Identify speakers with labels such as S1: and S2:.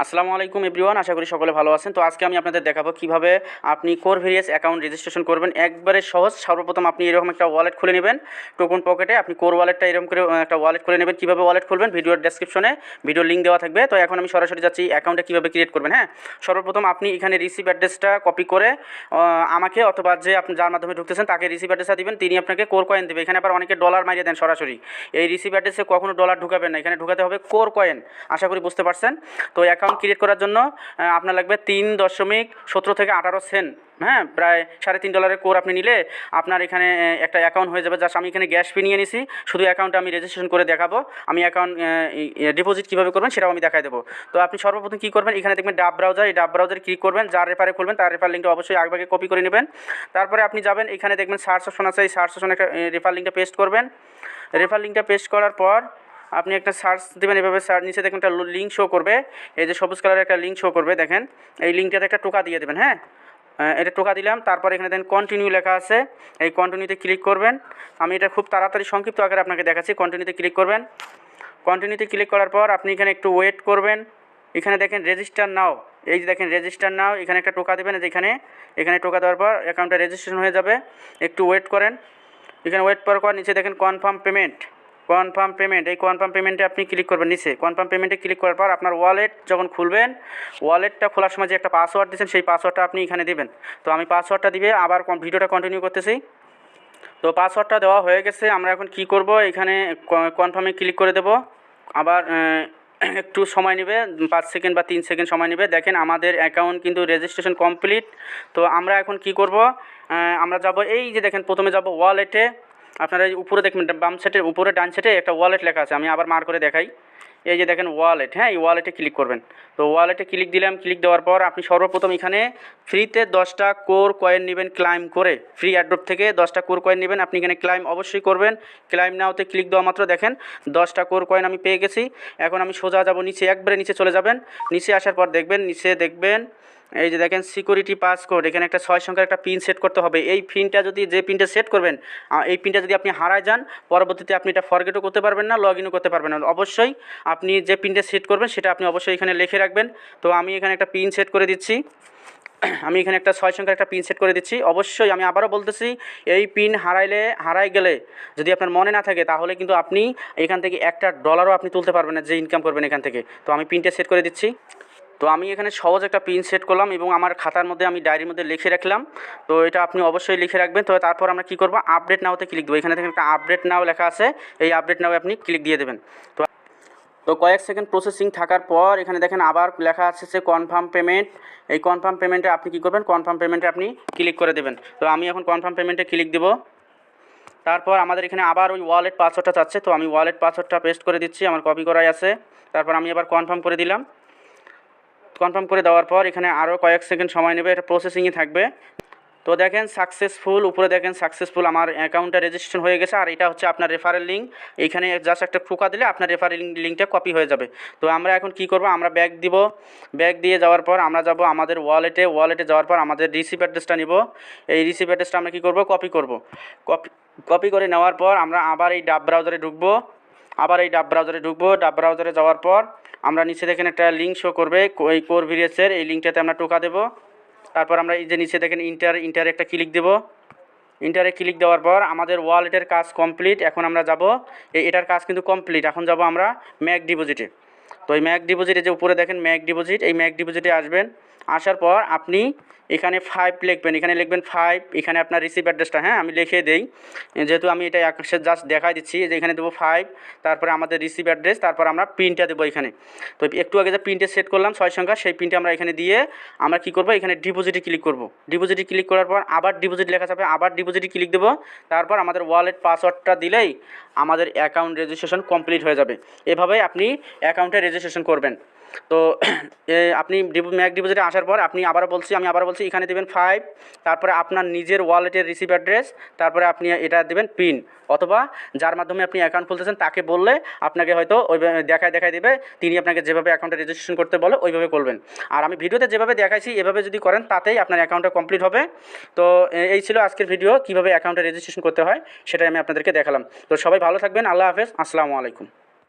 S1: আসসালামু আলাইকুম এভরিওয়ান, আশা করি সকলে ভালো আছেন। তো আজকে আমি আপনাদের দেখাবো কিভাবে আপনি কোরভেরিয়াস অ্যাকাউন্ট রেজিস্ট্রেশন করবেন। একবারে সহজ। সর্বপ্রথম আপনি এরকম একটা ওয়ালেট খুলে নেবেন, টোকন পকেটে আপনি কোর ওয়ালেটটা এরকম করে একটা ওয়ালেট খুলে নেবেন। কীভাবে ওয়ালেট খুলবেন ভিডিওর ডেসক্রিপশনে ভিডিও লিঙ্ক দেওয়া থাকবে। তো এখন আমি সরাসরি যাচ্ছি অ্যাকাউন্টটা কীভাবে ক্রিয়েট করবেন। হ্যাঁ, সর্বপ্রথম আপনি এখানে রিসিভ অ্যাড্রেসটা কপি করে আমাকে অথবা যে আপনি যার মাধ্যমে ঢুকতেছেন তাকে রিসিভ অ্যাড্রেসটা দিবেন, তিনি আপনাকে কোর কয়েন দেবে। এখানে আবার অনেকে ডলার মারিয়ে দেন সরাসরি। এই রিসিভ অ্যাড্রেসে কখনো ডলার ঢুকাবেন না, এখানে ঢুকাতে হবে কোর কয়েন। আশা করি বুঝতে পারছেন। তো অ্যাকাউন্ট ক্রিয়েট করার জন্য আপনার লাগবে 3.17 থেকে 18 সেন্ট। হ্যাঁ, প্রায় $3.5 কোর আপনি নিলে আপনার এখানে একটা অ্যাকাউন্ট হয়ে যাবে। জাস্ট আমি এখানে গ্যাস ফি নিয়ে নিছি, শুধু অ্যাকাউন্টে আমি রেজিস্ট্রেশন করে দেখাবো। আমি অ্যাকাউন্ট ডিপোজিট কীভাবে করবেন সেটাও আমি দেখাই দেবো। তো আপনি সর্বপ্রথম কী করবেন, এখানে দেখবেন ডাব ব্রাউজার, এই ডাব ব্রাউজারে ক্লিক করবেন। যার রেফারে খুলবেন তার রেফার লিঙ্কটা অবশ্যই আগেভাগে কপি করে নেবেন। তারপরে আপনি যাবেন, এখানে দেখবেন সার্চ অপশন আছে, এই সার্চ অপশনে একটা রেফার লিঙ্কটা পেস্ট করবেন। রেফার লিঙ্কটা পেস্ট করার পর আপনি একটা সার্চ দেবেন, এভাবে সার্চ নিচে দেখুন একটা লিঙ্ক শো করবে, এই যে সবুজ কালারের একটা লিঙ্ক শো করবে, দেখেন এই লিঙ্কটাতে একটা টোকা দিয়ে দেবেন। হ্যাঁ, এটা টোকা দিলাম। তারপর এখানে দেখেন কন্টিনিউ লেখা আছে, এই কন্টিনিউতে ক্লিক করবেন। আমি এটা খুব তাড়াতাড়ি সংক্ষিপ্ত আকারে আপনাকে দেখাচ্ছি। কন্টিনিউতে ক্লিক করবেন। কন্টিনিউতে ক্লিক করার পর আপনি এখানে একটু ওয়েট করবেন। এখানে দেখেন রেজিস্টার নাও, এই যে দেখেন রেজিস্টার নাও, এখানে একটা টোকা দেবেন। এখানে টোকা দেওয়ার পর অ্যাকাউন্টটা রেজিস্ট্রেশন হয়ে যাবে। একটু ওয়েট করেন। এখানে ওয়েট করার পর নিচে দেখেন কনফার্ম পেমেন্ট, এই কনফার্ম পেমেন্টে আপনি ক্লিক করবেন। নিচে কনফার্ম পেমেন্টে ক্লিক করার পর আপনার ওয়ালেট যখন খুলবেন, ওয়ালেটটা খোলার সময় যে একটা পাসওয়ার্ড দিয়েছেন সেই পাসওয়ার্ডটা আপনি এখানে দেবেন। তো আমি পাসওয়ার্ডটা দিবে আবার ভিডিওটা কন্টিনিউ করতেছি। তো পাসওয়ার্ডটা দেওয়া হয়ে গেছে। আমরা এখন কি করব, এখানে কনফার্মে ক্লিক করে দেব। আবার একটু সময় নেবে, 5 সেকেন্ড বা 3 সেকেন্ড সময় নেবে। দেখেন আমাদের অ্যাকাউন্ট কিন্তু রেজিস্ট্রেশন কমপ্লিট। তো আমরা এখন কি করব, আমরা যাব, এই যে দেখেন প্রথমে যাব ওয়ালেটে। আপনারা এই উপরে দেখবেন বাম সাইডের উপরে ডান সাইডে একটা ওয়ালেট লেখা আছে, আমি আবার মার করে দেখাই। এই যে দেখেন ওয়ালেট, হ্যাঁ এই ওয়ালেটে ক্লিক করবেন। তো ওয়ালেটে ক্লিক দিলাম। ক্লিক দেওয়ার পর আপনি সর্বপ্রথম এখানে ফ্রিতে 10টা কোর কয়েন নেবেন ক্লাইম করে, ফ্রি অ্যাড্রপ থেকে 10টা কোর কয়েন নেবেন। আপনি এখানে ক্লাইম অবশ্যই করবেন। ক্লাইম নাওতে ক্লিক দেওয়া মাত্র দেখেন 10টা কোর কয়েন আমি পেয়ে গেছি। এখন আমি সোজা যাব নিচে, একবারে নিচে চলে যাবেন। নিচে আসার পর নিচে দেখবেন এই যে দেখেন সিকিউরিটি পাসকোড, এখানে একটা 6 সংখ্যার একটা পিন সেট করতে হবে। এই পিনটা যে পিনটা সেট করবেন, এই পিনটা যদি আপনি হারায় যান, পরবর্তীতে আপনি এটা ফরগেটও করতে পারবেন না, লগ ইনও করতে পারবেন না। অবশ্যই আপনি যে পিনটা সেট করবেন সেটা আপনি অবশ্যই এখানে লিখে রাখবেন। তো আমি এখানে একটা পিন সেট করে দিচ্ছি। আমি এখানে একটা 6 সংখ্যার একটা পিন সেট করে দিচ্ছি। অবশ্যই আমি আবারও বলতেছি, এই পিন হারাই গেলে যদি আপনার মনে না থাকে তাহলে কিন্তু আপনি এখান থেকে $1 আপনি তুলতে পারবেন না, যে ইনকাম করবেন এখান থেকে। তো আমি পিনটা সেট করে দিচ্ছি। তো আমি এখানে সহজ একটা পিন সেট করলাম এবং আমার খাতার মধ্যে আমি ডায়েরির মধ্যে লিখে রাখলাম। তো এটা আপনি অবশ্যই লিখে রাখবেন। তো তারপর আমরা কী করবো, আপডেট নাওতে ক্লিক দেবো। এখানে দেখেন একটা আপডেট নাও লেখা আছে, এই আপডেট নাও আপনি ক্লিক দিয়ে দেবেন। তো কয়েক সেকেন্ড প্রসেসিং থাকার পর এখানে দেখেন আবার লেখা আছে যে কনফার্ম পেমেন্ট। এই কনফার্ম পেমেন্টে আপনি কী করবেন, কনফার্ম পেমেন্টে আপনি ক্লিক করে দেবেন। তো আমি এখন কনফার্ম পেমেন্টে ক্লিক দেবো। তারপর আমাদের এখানে আবার ওই ওয়ালেট পাসওয়ার্ডটা চাচ্ছে, তো আমি ওয়ালেট পাসওয়ার্ডটা পেস্ট করে দিচ্ছি, আমার কপি করাই আছে। তারপর আমি আবার কনফার্ম করে দিলাম। কনফার্ম করে দেওয়ার পর এখানে আরও কয়েক সেকেন্ড সময় নেবে, এটা প্রসেসিংয়ে থাকবে। তো দেখেন সাকসেসফুল, উপরে দেখেন সাকসেসফুল, আমার অ্যাকাউন্টটা রেজিস্ট্রেশন হয়ে গেছে। আর এটা হচ্ছে আপনার রেফারেল লিঙ্ক। এইখানে জাস্ট একটা টোকা দিলে আপনার রেফারেল লিঙ্কটা কপি হয়ে যাবে। তো আমরা এখন কি করব, আমরা ব্যাক দিব। ব্যাক দিয়ে যাওয়ার পর আমরা যাব আমাদের ওয়ালেটে যাওয়ার পর আমাদের রিসিভ অ্যাড্রেসটা নিব। এই রিসিভ অ্যাড্রেসটা আমরা কী করব, কপি করে নেওয়ার পর আমরা আবার এই ডাব ব্রাউজারে ঢুকবো। ডাব ব্রাউজারে যাওয়ার পর আমরা নিচে দেখেন একটা লিঙ্ক শো করবে, এই কোরভেরিয়াসের এই লিঙ্কটাতে আমরা টোকা দেবো। তারপর আমরা এই যে নিচে দেখেন ইন্টারে একটা ক্লিক দেব। ইন্টারে ক্লিক দেওয়ার পর আমাদের ওয়ালেটের কাজ কমপ্লিট। এখন আমরা যাব, এটার কাজ কিন্তু কমপ্লিট। এখন যাব আমরা ম্যাক ডিপোজিটে। তো এই ম্যাক ডিপোজিটে যে উপরে দেখেন ম্যাক ডিপোজিট, এই ম্যাক ডিপোজিটে আসবেন। আসার পর আপনি এখানে 5 লিখবেন, এখানে লিখবেন 5। এখানে আপনার রিসিভ অ্যাড্রেসটা, হ্যাঁ আমি লিখে দেই, যেহেতু আমি এটা জাস্ট দেখাই দিচ্ছি যে এখানে দেবো 5, তারপরে আমাদের রিসিভ অ্যাড্রেস, তারপর আমরা পিনটা দেবো এখানে। তো একটু আগে যে পিনটা সেট করলাম 6 সংখ্যা, সেই পিনটা আমরা এখানে দিয়ে আমরা কী করবো, এখানে ডিপোজিটে ক্লিক করব। ডিপোজিটে ক্লিক করার পর আবার ডিপোজিট লেখা যাবে, আবার ডিপোজিটে ক্লিক দেবো। তারপর আমাদের ওয়ালেট পাসওয়ার্ডটা দিলেই আমাদের অ্যাকাউন্ট রেজিস্ট্রেশন কমপ্লিট হয়ে যাবে। এভাবে আপনি অ্যাকাউন্টে রেজিস্ট্রেশন করবেন। তো আপনি ম্যাক ডিপোজিটে আসার পর আমি আবারও বলছি এখানে দেবেন 5, তারপরে আপনার নিজের ওয়ালেটের রিসিভ অ্যাড্রেস, তারপরে আপনি এটা দেবেন পিন, অথবা যার মাধ্যমে আপনি অ্যাকাউন্ট খুলতেছেন তাকে বললে আপনাকে হয়তো ওইভাবে দেখায় দেবে, তিনি আপনাকে যেভাবে অ্যাকাউন্টে রেজিস্ট্রেশন করতে বলে ওইভাবে করবেন। আর আমি ভিডিওতে যেভাবে দেখাইছি এভাবে যদি করেন তাতেই আপনার অ্যাকাউন্টটা কমপ্লিট হবে। তো এই ছিল আজকের ভিডিও, কীভাবে অ্যাকাউন্টে রেজিস্ট্রেশন করতে হয় সেটাই আমি আপনাদেরকে দেখালাম। তো সবাই ভালো থাকবেন, আল্লাহ হাফেজ, আসসালামু আলাইকুম।